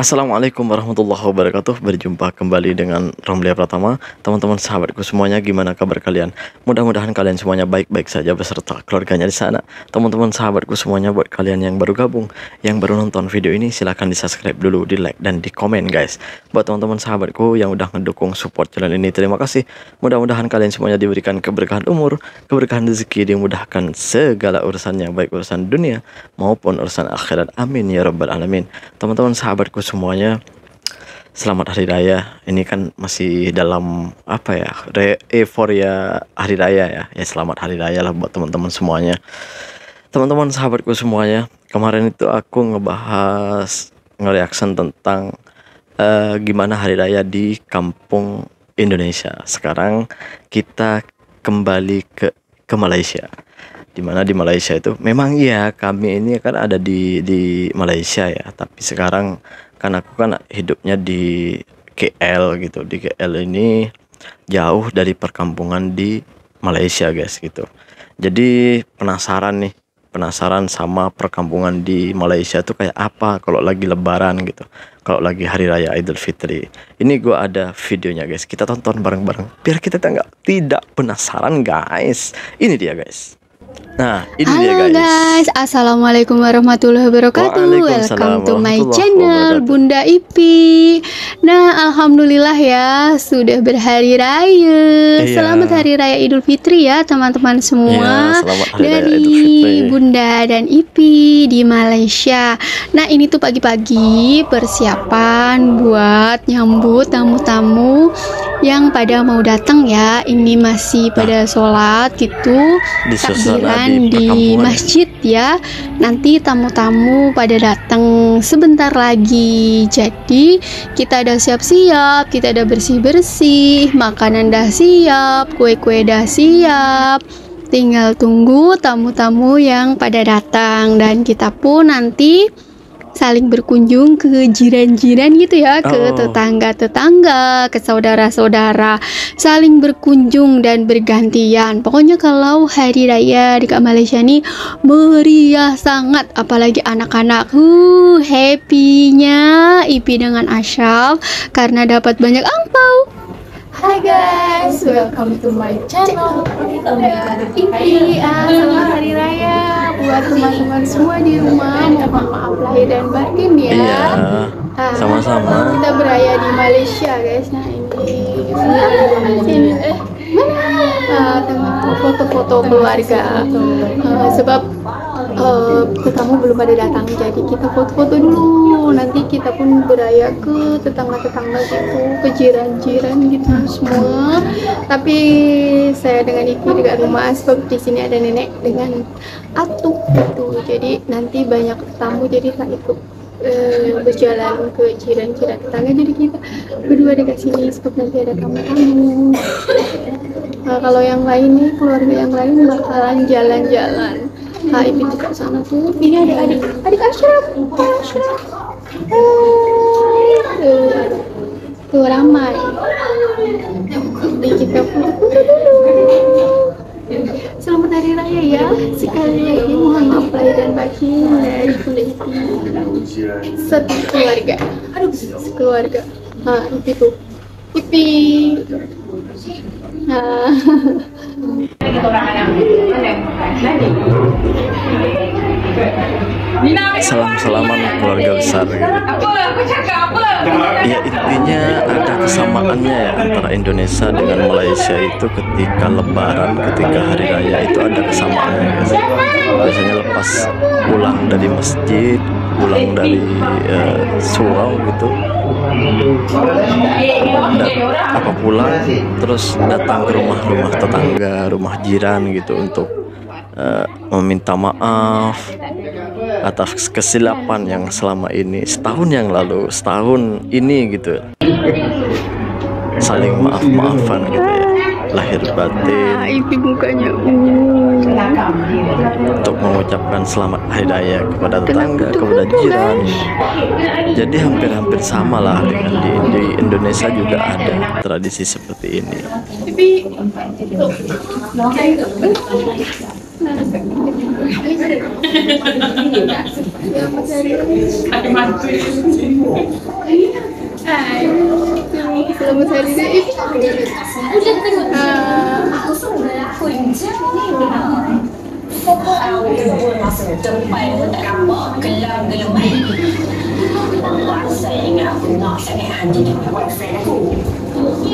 Assalamualaikum warahmatullahi wabarakatuh. Berjumpa kembali dengan Romlia Pratama. Teman-teman sahabatku semuanya, gimana kabar kalian? Mudah-mudahan kalian semuanya baik-baik saja beserta keluarganya di sana. Teman-teman sahabatku semuanya, buat kalian yang baru gabung, yang baru nonton video ini, silahkan di subscribe dulu, di like dan di komen guys. Buat teman-teman sahabatku yang udah ngedukung support channel ini, terima kasih. Mudah-mudahan kalian semuanya diberikan keberkahan umur, keberkahan rezeki, dimudahkan segala urusannya, baik urusan dunia maupun urusan akhirat. Amin ya rabbal alamin. Teman-teman sahabatku semuanya, selamat hari raya. Ini kan masih dalam apa ya, euforia hari raya ya. Ya selamat hari raya lah buat teman-teman semuanya. Teman-teman sahabatku semuanya, kemarin itu aku nge-reaction tentang gimana hari raya di kampung Indonesia. Sekarang kita kembali ke Malaysia. Dimana di Malaysia itu memang iya, kami ini kan ada di Malaysia ya, tapi sekarang kan aku kan hidupnya di KL gitu. Di KL ini jauh dari perkampungan di Malaysia guys gitu. Jadi penasaran sama perkampungan di Malaysia tuh kayak apa kalau lagi lebaran gitu, kalau lagi hari raya Idul Fitri. Ini gua ada videonya guys, kita tonton bareng-bareng biar kita tidak penasaran guys. Ini dia guys. Nah, ini halo dia guys, assalamualaikum warahmatullahi wabarakatuh. Welcome to my channel Bunda Ipi. Nah, alhamdulillah ya, sudah berhari raya. Selamat hari raya Idul Fitri ya teman-teman semua. Dari Bunda dan Ipi di Malaysia. Nah, ini tuh pagi-pagi persiapan buat nyambut tamu-tamu yang pada mau datang ya. Ini masih pada sholat gitu, takbiran di masjid ya. Nanti tamu-tamu pada datang sebentar lagi. Jadi kita udah siap-siap, kita udah bersih-bersih, makanan dah siap, kue-kue dah siap. Tinggal tunggu tamu-tamu yang pada datang, dan kita pun nanti saling berkunjung ke jiran-jiran gitu ya, ke tetangga-tetangga, ke saudara-saudara, saling berkunjung dan bergantian. Pokoknya kalau hari raya di Malaysia ini meriah sangat, apalagi anak-anak. Happy-nya Ipi dengan Asyaf karena dapat banyak angpau. Hai guys, welcome to my channel Ipi. Selamat hari raya buat teman-teman semua di rumah. Mohon maaf lahir dan batin ya. Iya, sama-sama. Kita beraya di Malaysia guys. Nah ini mana foto-foto keluarga. Sebab tetamu belum pada datang, jadi kita foto-foto dulu. Nanti kita pun beraya ke tetangga-tetangga gitu, ke jiran-jiran gitu semua. Tapi saya dengan Ipi dekat rumah, sebab di sini ada nenek dengan atuk gitu. Jadi nanti banyak tamu, jadi tak ikut berjalan ke jiran-jiran tetangga. Jadi kita berdua dekat sini, sebab nanti ada tamu-tamu. Kalau yang lain nih, keluarga yang lain bakalan jalan-jalan. Ipi dekat sana tuh. Ini ada adik Ashraf. Tuh ramai. Jadi kita foto-foto dulu. Selamat hari raya ya. Sekali lagi mohon maaf lahir dan batin dari Bunda Ipi. Satu keluarga. Sekeluarga. Ipi tuh. Ipi. Salam-salaman keluarga besar gitu. Ya intinya ada kesamaannya ya antara Indonesia dengan Malaysia itu ketika lebaran, ketika hari raya itu ada kesamaannya guys. Biasanya lepas pulang dari masjid, pulang dari surau gitu, pulang terus datang ke rumah-rumah tetangga, rumah jiran gitu untuk meminta maaf, atas kesilapan yang selama ini, setahun yang lalu, setahun ini gitu, saling maaf-maafan gitu ya, lahir batin, Ipi mukanya untuk mengucapkan selamat hari raya kepada tetangga, kepada jiran. Jadi hampir-hampir sama lah dengan di Indonesia juga ada tradisi seperti ini. Selamat hari raya.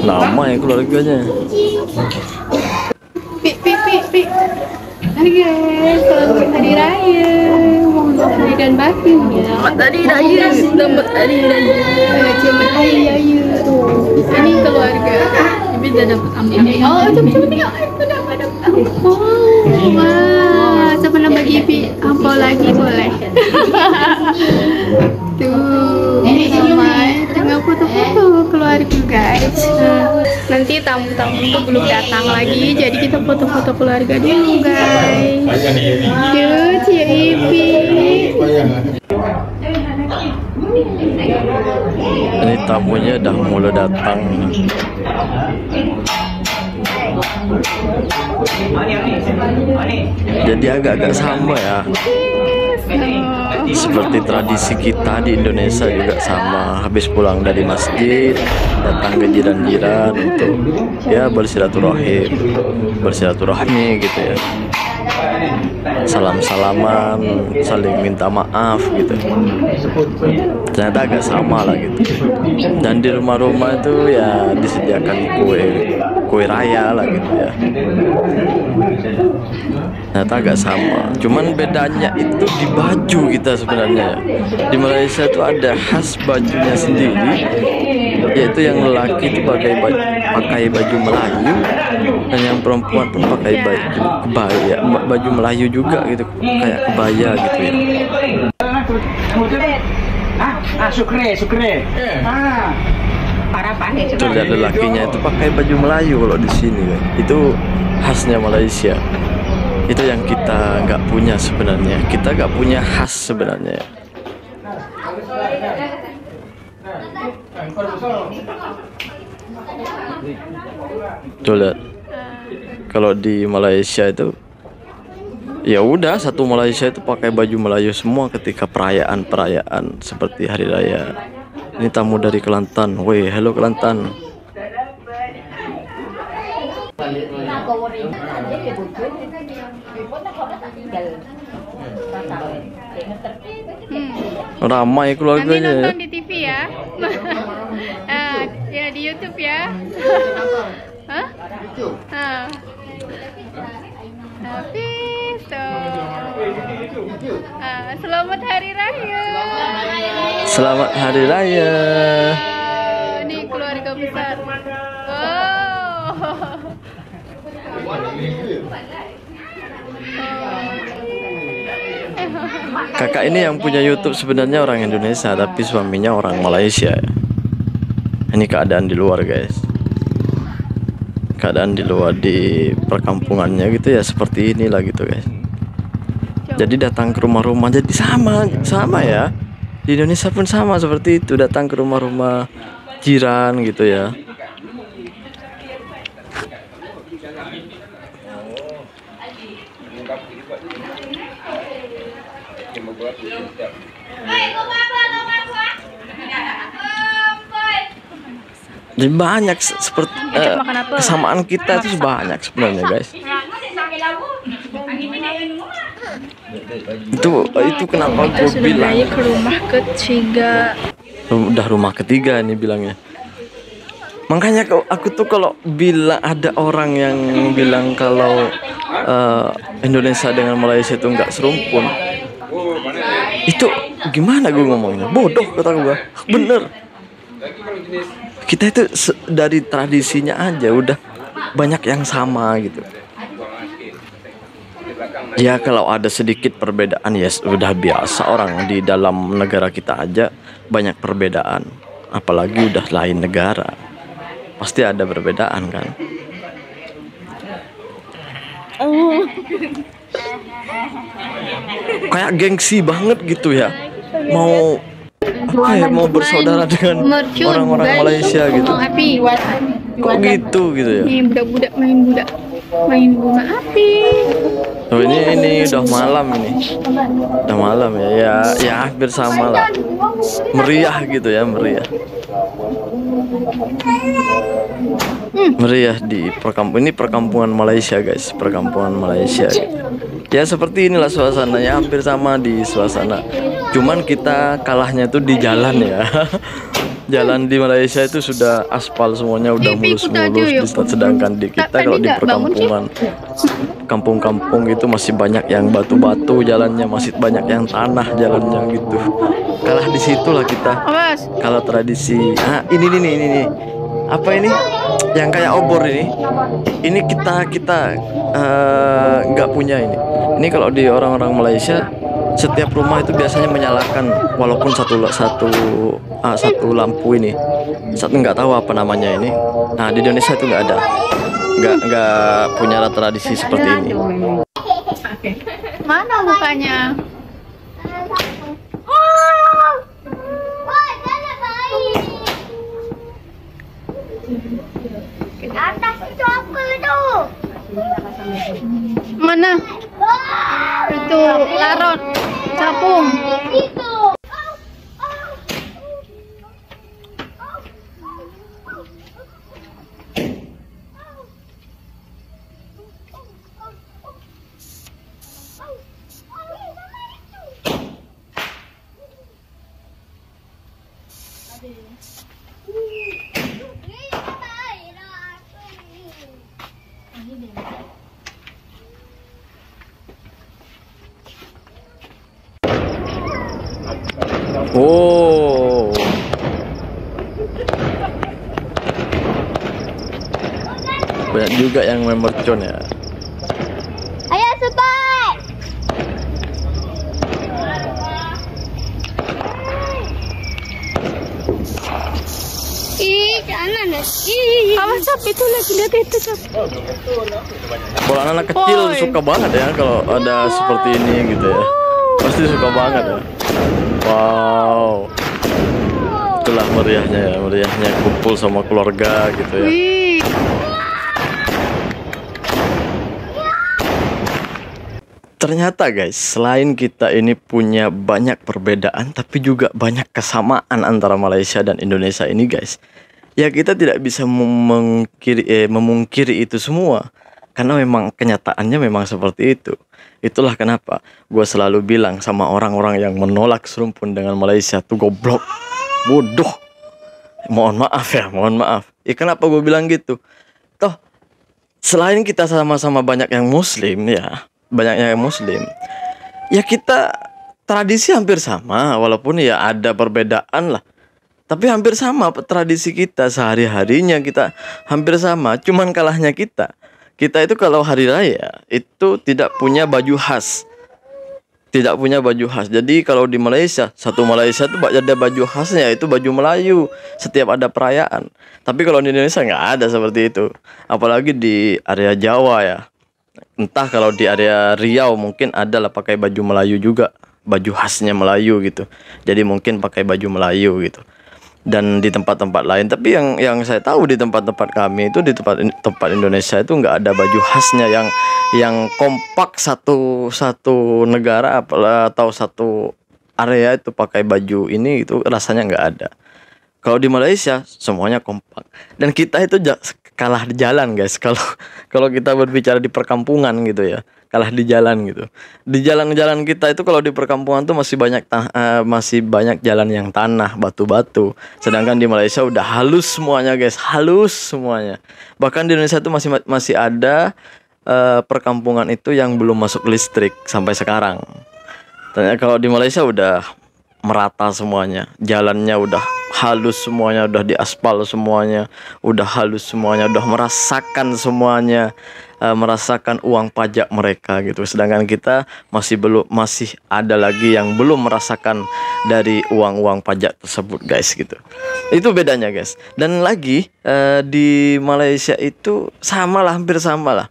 Lama ya keluarganya. Pi. Hai guys, selamat hari raya. Mohon maaf lahir dan batin ya. Selamat hari raya. Selamat hari raya. Selamat hari raya. Ini keluarga. Ibi udah dapat amplop. Oh, coba tengok. Itu dapat ampau. Wah, coba nak bagi Ibi ampau lagi boleh. Tuh, sama dengan foto-foto keluarga guys. Nanti tamu-tamu tuh belum datang lagi, jadi kita foto-foto keluarga dulu guys. Tuh, Cia Ipi. Ini tamunya udah mulai datang. Jadi agak-agak sama ya, seperti tradisi kita di Indonesia juga sama. Habis pulang dari masjid, datang ke jiran-jiran untuk ya bersilaturahmi gitu ya, salam-salaman, saling minta maaf gitu. Ternyata agak sama lah gitu. Dan di rumah-rumah itu ya disediakan kue raya lah gitu ya. Ternyata agak sama, cuman bedanya itu di baju kita sebenarnya. Di Malaysia itu ada khas bajunya sendiri, yaitu yang lelaki itu pakai baju Melayu, dan yang perempuan pun pakai baju kebaya, baju Melayu juga gitu, kayak kebaya gitu ya. Sukre. Tuh lihat lelakinya itu pakai baju Melayu kalau di sini kan. Itu khasnya Malaysia. Itu yang kita nggak punya sebenarnya. Kita nggak punya khas sebenarnya. Tuh lihat. Kalau di Malaysia itu ya udah, satu Malaysia itu pakai baju Melayu semua ketika perayaan seperti hari raya. Ini tamu dari Kelantan. Woi, hello Kelantan. Ramai keluarganya. Nanti nonton di TV ya. Ya di YouTube ya. Hah? Habis selamat hari raya. Selamat hari raya. Ini keluarga besar. Kakak ini yang punya YouTube sebenarnya orang Indonesia, tapi suaminya orang Malaysia. Ini keadaan di luar guys. Keadaan di luar di perkampungannya gitu ya, seperti inilah gitu guys. Jadi datang ke rumah-rumah jadi sama ya. Di Indonesia pun sama seperti itu, datang ke rumah-rumah jiran gitu ya. Jadi banyak seperti kesamaan kita itu banyak sebenarnya guys. Itu kenapa gue bilang ke rumah ketiga. Udah rumah ketiga nih bilangnya. Makanya aku tuh kalau bilang ada orang yang bilang kalau Indonesia dengan Malaysia itu nggak serumpun, itu gimana gue ngomongnya? Bodoh kata gue. Bener. Kita itu dari tradisinya aja udah banyak yang sama gitu. Ya kalau ada sedikit perbedaan ya sudah biasa, orang di dalam negara kita aja banyak perbedaan. Apalagi udah lain negara. Pasti ada perbedaan kan. Kayak gengsi banget gitu ya. Mau apa ya, mau bersaudara dengan orang-orang Malaysia gitu. Kok gitu ya. Budak-budak main bunga api. Oh ini udah malam ini. Udah malam ya hampir sama lah. Meriah gitu ya, meriah. Meriah di perkampungan Malaysia guys, perkampungan Malaysia gitu. Ya seperti inilah suasananya, hampir sama di suasana. Cuman kita kalahnya tuh di jalan ya. Jalan di Malaysia itu sudah aspal semuanya, udah mulus-mulus, sedangkan di kita kalau di perkampungan, kampung-kampung itu masih banyak yang batu-batu jalannya, masih banyak yang tanah jalannya gitu. Kalah di situlah kita. Kalau tradisi, ini apa ini? Yang kayak obor ini kita nggak punya ini. Ini kalau di orang-orang Malaysia, setiap rumah itu biasanya menyalakan walaupun satu lampu ini. Nggak tahu apa namanya ini. Nah di Indonesia itu nggak ada, nggak punya tradisi seperti ini. Mana mukanya? Atas itu apa itu? Mana? Itu larot, capung. Itu. Oh, banyak juga yang memercon ya. Ayo sebat. Jangan. Awas Sap, itu lagi lihat itu Sap. Kalau anak kecil suka banget ya kalau ada seperti ini gitu ya. Pasti suka banget ya. Wow. Itulah meriahnya kumpul sama keluarga gitu ya. Ternyata guys, selain kita ini punya banyak perbedaan, tapi juga banyak kesamaan antara Malaysia dan Indonesia ini guys. Ya kita tidak bisa memungkiri itu semua, karena memang kenyataannya memang seperti itu. Itulah kenapa gue selalu bilang sama orang-orang yang menolak serumpun dengan Malaysia tuh goblok, bodoh. Mohon maaf. Kenapa gue bilang gitu? Toh, selain kita sama-sama banyak yang Muslim ya, ya kita tradisi hampir sama, walaupun ya ada perbedaan lah. Tapi hampir sama tradisi kita, sehari-harinya kita hampir sama. Cuman kalahnya kita itu kalau hari raya itu tidak punya baju khas. Jadi kalau di Malaysia, satu Malaysia itu ada baju khasnya, itu baju Melayu setiap ada perayaan. Tapi kalau di Indonesia nggak ada seperti itu. Apalagi di area Jawa ya. Entah kalau di area Riau mungkin ada lah pakai baju Melayu juga, baju khasnya Melayu gitu. Jadi mungkin pakai baju Melayu gitu. Dan di tempat-tempat lain, tapi yang saya tahu di tempat-tempat kami itu, di tempat Indonesia itu nggak ada baju khasnya yang kompak satu negara atau satu area itu pakai baju ini, itu rasanya nggak ada. Kalau di Malaysia semuanya kompak, dan kita itu kalah di jalan guys. Kalau kita berbicara di perkampungan gitu ya, kalah di jalan gitu. Di jalan-jalan kita itu kalau di perkampungan tuh masih banyak jalan yang tanah, batu-batu. Sedangkan di Malaysia udah halus semuanya guys, halus semuanya. Bahkan di Indonesia tuh masih ada perkampungan itu yang belum masuk listrik sampai sekarang. Ternyata kalau di Malaysia udah merata semuanya, jalannya udah halus semuanya, udah diaspal semuanya, udah halus semuanya, udah merasakan semuanya merasakan uang pajak mereka gitu. Sedangkan kita masih ada lagi yang belum merasakan dari uang pajak tersebut guys gitu. Itu bedanya guys. Dan lagi di Malaysia itu hampir sama lah.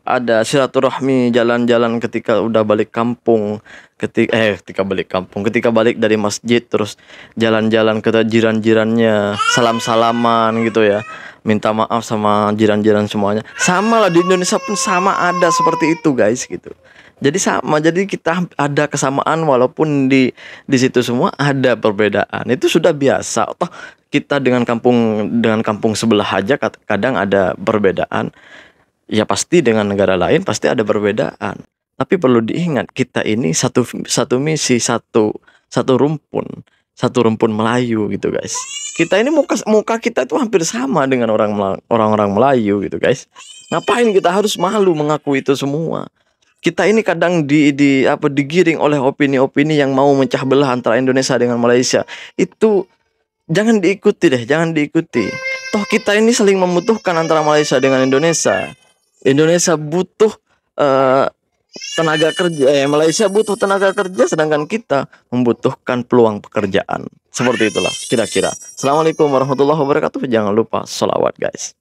Ada silaturahmi, jalan-jalan ketika udah balik kampung, ketika balik dari masjid, terus jalan-jalan ke jiran-jirannya, salam-salaman gitu ya, minta maaf sama jiran-jiran semuanya. Sama lah di Indonesia pun sama, ada seperti itu guys gitu. Jadi sama, jadi kita ada kesamaan walaupun di situ semua ada perbedaan. Itu sudah biasa. Toh kita dengan kampung sebelah aja kadang ada perbedaan. Ya pasti dengan negara lain pasti ada perbedaan. Tapi perlu diingat, kita ini satu misi, satu rumpun Melayu gitu guys. Kita ini muka kita itu hampir sama dengan orang-orang Melayu gitu guys. Ngapain kita harus malu mengakui itu semua? Kita ini kadang digiring oleh opini-opini yang mau memecah belah antara Indonesia dengan Malaysia. Itu jangan diikuti deh, jangan diikuti. Toh kita ini saling membutuhkan antara Malaysia dengan Indonesia. Indonesia butuh tenaga kerja, Malaysia butuh tenaga kerja, sedangkan kita membutuhkan peluang pekerjaan. Seperti itulah kira-kira. Assalamualaikum warahmatullahi wabarakatuh. Jangan lupa sholawat guys.